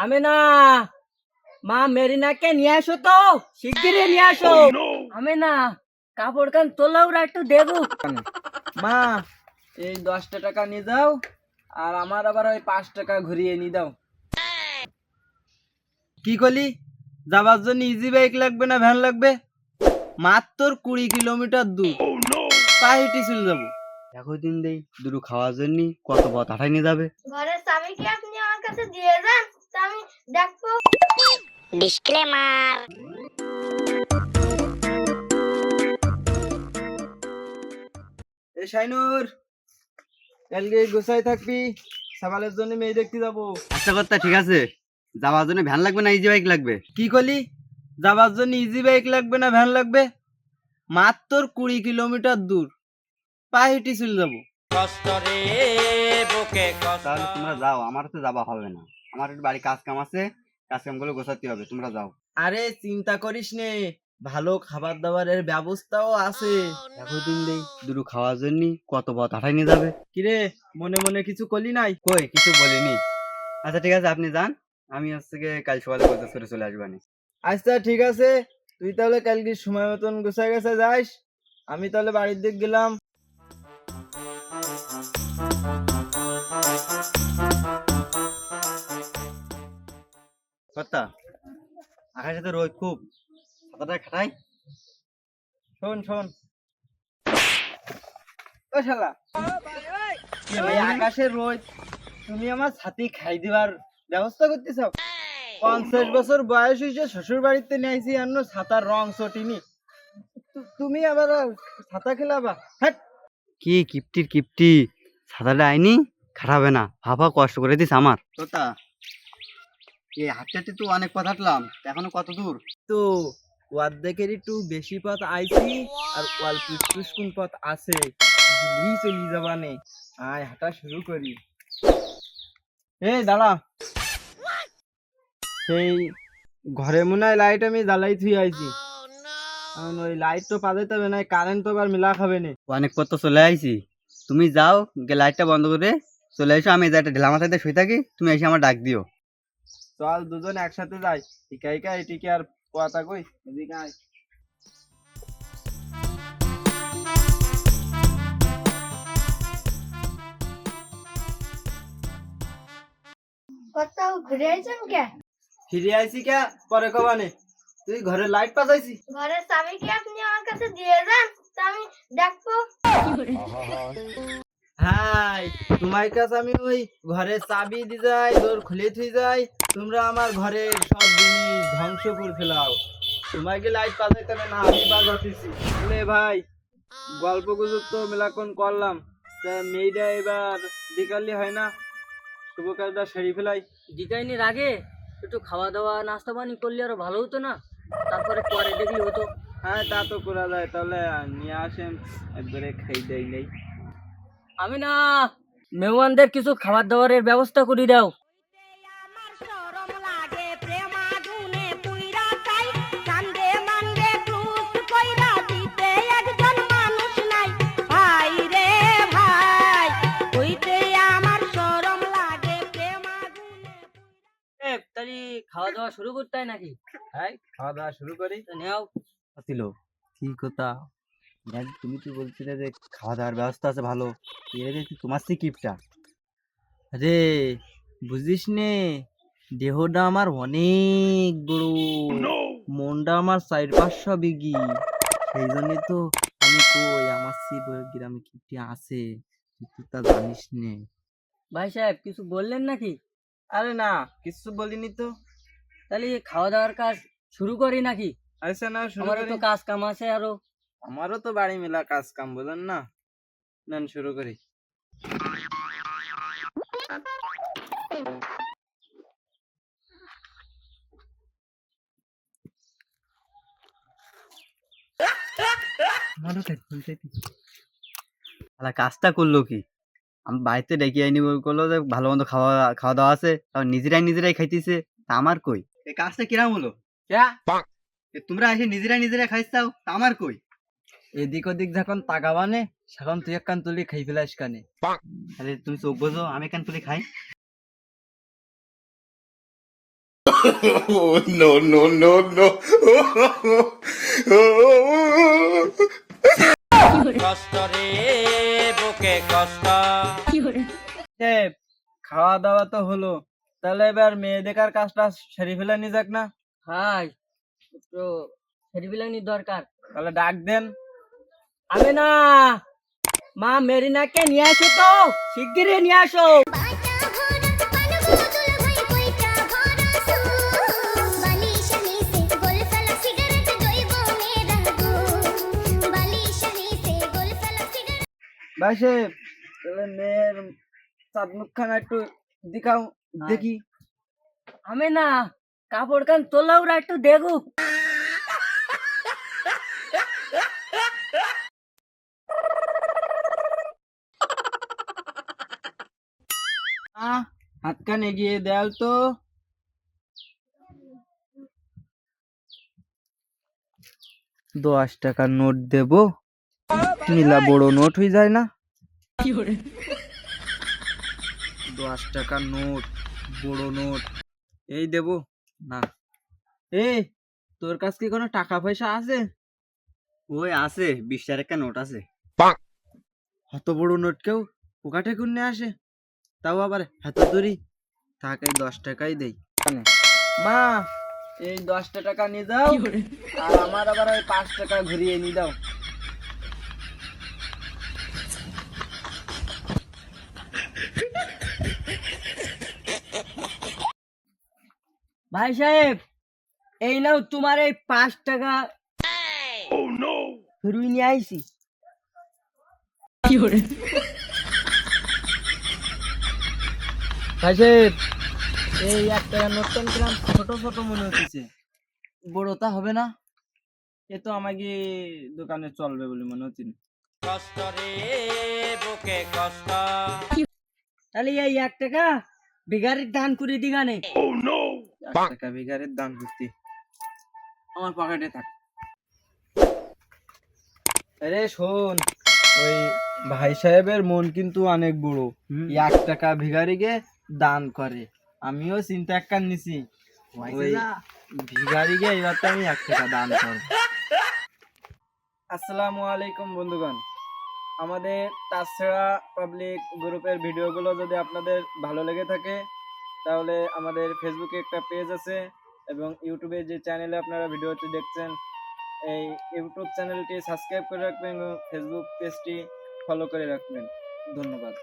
আমি না, মা মেরিনাকে নিয়ে আসো তো, শিগগিরই নিয়ে আসো। আমি না, কাপড় কান তোলাও একটু দেবো। মা, এই 10টা টাকা নিয়ে যাও, আর আমার আবার ওই 5 টাকা ঘুরিয়ে নিয়ে দাও। কি করলি? যাবার জন্য ইজি বাইক লাগবে না ভ্যান লাগবে? মাত্র 20 কিলোমিটার দূর, পায়ে হেঁটে চলে যাবো। দেখো দিন দেই দুটো খাওয়ার জন্য কত পথ হাঁটাই নিয়ে যাবে। ঘরের চাবি কি আপনি আমার কাছে দিয়ে যান, তা আমি দেখবো। ডিসক্লেমার। এ শাইনুর, কালকে গোসাই থাকবি, সকালের জন্য মেয়ে দেখতে যাবো। আচ্ছা কথা ঠিক আছে, যাওয়ার জন্য ভ্যান লাগবে না ইজি বাইক লাগবে? কি করলি? যাবার জন্য ইজি বাইক লাগবে না ভ্যান লাগবে? মাত্র 20 কিলোমিটার দূর, পায়ে হেঁটে চলে যাবো। তাহলে তোমরা যাও, আমার তো যাওয়া হবে না। আমার একটু বাড়ি কাজ কাম আছে, কাজ কাম গুলো গোছাতে হবে, তোমরা যাও। আরে চিন্তা করিস নে, ভালো খাবার দাবারের ব্যবস্থাও আছে। দেখো দিন দেই দুটো খাওয়ার জন্য কত পথ হাঁটাই নিয়ে যাবে। কিরে, মনে মনে কিছু করলি নাই? কই কিছু বলিনি। আচ্ছা ঠিক আছে, আপনি যান, আমি হচ্ছে গিয়ে কাল সকালে গোছা করে চলে আসবানি। আচ্ছা ঠিক আছে, তুই তাহলে কালকে সময় মতন গোছাই গেছে যাস, আমি তাহলে বাড়ির দিক গেলাম। কর্তা, আকাশে তো রোদ খুব, ছাতাটা খাটাই। শোন শোন, ও শালা, এই আকাশের রোদ, তুমি আমার ছাতি খাই দিবার ব্যবস্থা করতেছ? 50 বছর বয়স হয়েছে, শ্বশুর বাড়িতে নিয়েছি, আর ছাতার রং চটিনি, তুমি আবার ছাতা খেলাবা? হ্যাঁ, কি কিপটির কিপটি, ছাতাটা আইনি খারাপে না, ভাবা কষ্ট করে দিস আমার। কর্তা, এই হাঁটতে হাঁটতে তো অনেক পথ হাঁটলাম, এখনো কত দূর? তো অর্ধেকের একটু বেশি পথ আইছি, আর অল্প একটু কোন পথ আছে, ঘুরেই চলি যাবানে। আয় হাঁটা শুরু করি। এই দাঁড়া, সেই ঘরে মনে হয় লাইট আমি জ্বালাই থুই আইছি, কারণ ওই লাইট তো পাঠাইতে হবে, না কারেন্ট তো আবার মিলা খাবে না। অনেক পথ তো চলে আইছি, তুমি যাও গিয়ে লাইটটা বন্ধ করে চলে এসো, আমি যাতে ঢেলা মাথাতে শুয়ে থাকি, তুমি এসে আমার ডাক দিও। চল দুজন একসাথে যাই, একা একা এটিকে আর পোয়াতা কই, এদিকে আয়। কোথাও ঘুরে আইছেন কে? ফিরে আইছি কে পরে কবানে, তুই ঘরে লাইট পাঠাইছি? ঘরের চাবি কি আপনি আমার কাছে দিয়ে যান, তা আমি দেখবো। হাই, তোমার কাছে আমি ওই ঘরের চাবি দি যাই, ডোর খুলে থুই যাই, তোমরা আমার ঘরের সব জিনিস ধ্বংস করে ফেলাও। তোমাকে লাইট পাঠাইতে হবে না, আমি বাজাতেছি। বলে ভাই, গল্প গুজব তো মেলাক্ষণ করলাম, তা মেয়েটা এবার বিকালে হয় না, শুভ কাজটা সেরে ফেলাই। ডিজাইনের আগে একটু খাওয়া দাওয়া নাস্তা পানি করলে আরো ভালো হতো না? তারপরে পরে দেখলে হতো। হ্যাঁ তা তো করা যায়, তাহলে নিয়ে আসেন, একবারে খাই দেই নেই। আমি না, মেহমানদের কিছু খাবার দাবারের ব্যবস্থা করে দাও। আমার শরম লাগে, প্রেম আগুনে পুইরা চাই, কান্দে মান্দে ক্রুশ কইরা দিতে একজন মানুষ নাই। ভাই রে ভাই, হইতে আমার শরম লাগে, প্রেম আগুনে। তাহলে খাওয়া দাওয়া শুরু করতে হয় নাকি? হ্যাঁ, খাওয়া দাওয়া শুরু করি। তো নেও। ছিল কি কথা, দেখ তুমি তো বলছিলে যে খাওয়া দাওয়ার ব্যবস্থা আছে ভালো, এর দেখছি তোমার সিকিপটা। আরে বুঝিস নে, দেহটা আমার অনেক বড়, মনটা আমার 4-500 বিঘি, সেই জন্য তো আমি কই আমার গ্রামে কি আছে, তুই তো তা জানিস নে। ভাই সাহেব কিছু বললেন নাকি? আরে না, কিছু বলিনি তো। তাহলে খাওয়া দাওয়ার কাজ শুরু করি নাকি? আচ্ছা না, শুরু আমারও করি। তো কাজ কাম আছে আরো। আমারও তো বাড়ি মেলা কাজ কাম, বলেন না, নেন শুরু করি। তাহলে কাজটা করলো কি, আমি বাড়িতে ডেকে আইনি বললো যে ভালো মন্দ খাওয়া খাওয়া দাওয়া আছে, তারপর নিজেরাই নিজেরাই খাইতেছে, তা আমার কই? এই কাজটা কিরাম হলো? তোমরা এসে নিজেরাই নিজেরাই খাইছাও, তা আমার কই? এদিক ওদিক যখন তাকাবানে, সেখন তুই এক কান তুলি খাই ফেলাস কানে। আরে তুমি চোখ বোঝো, আমি কেন তুলি খাই? no, no, no, no. কষ্ট রে বুকে কষ্ট খাওয়া দাওয়া তো হলো, তাহলে এবার মেয়ে দেখার কাজটা সেরে ফেলে নি যাক না? ভাই একটু ফেরিবিলানি দরকার। তাহলে ডাক দেন। আমি না, মা মেরিনাকে নিয়ে আসো তো, শিগগিরই নিয়ে আসো। ভাই সাহেব, তাহলে মেয়ের চাঁদ মুখখানা একটু দেখাও, দেখি। আমি না, কাপড় কান তোলাওরা একটু দেখো। হাত কান এগিয়ে দেয়াল তো। ৳10 নোট দেব, মিলা বড় নোট হয়ে যায় না? ৳10 নোট, বড় নোট, এই দেব না। তোর কাছে কি কোনো টাকা পয়সা আছে? ওই আছে 20 টাকা নোট আছে। অত বড় নোট কেউ পকেটে করে আসে? তাও আবার হাত ধরি। থাক, এই ৳10 দেই। মা, এই ৳10 নিয়ে যাও, আর আমার আবার ওই ৳5 ঘুরিয়ে নিয়ে দাও। ভাই সাহেব, এই নাও তোমার এই 5 টাকা ফিরিয়ে নিয়ে আইছি। ভাই সাহেব, এই ৳1 নোটটা কিরম ছোট ছোট মনে হচ্ছে, বড়টা হবে না? এ তো আমাকে দোকানে চলবে বলে মনে হচ্ছে না। কষ্ট রে বুকে কষ্ট। তাহলে এই 1 টাকা ভিখারির দান করে দিগানে। ৳1 ভিখারির দান করতে আমার পকেটে থাক। আরে শোন, ওই ভাই সাহেবের মন কিন্তু অনেক বড়, ৳1 ভিখারিকে দান করে। আমিও চিন্তা একটা নিছি, ওই ভিখারিকে এবার তো আমি ৳1 দান করব। আসসালামু আলাইকুম বন্ধুগণ, আমাদের তাছাড়া পাবলিক গ্রুপের ভিডিওগুলো যদি আপনাদের ভালো লেগে থাকে, তাহলে আমাদের ফেসবুকে একটা পেজ আছে এবং ইউটিউবে যে চ্যানেলে আপনারা ভিডিওটি দেখছেন, এই ইউটিউব চ্যানেলটি সাবস্ক্রাইব করে রাখবেন এবং ফেসবুক পেজটি ফলো করে রাখবেন। ধন্যবাদ।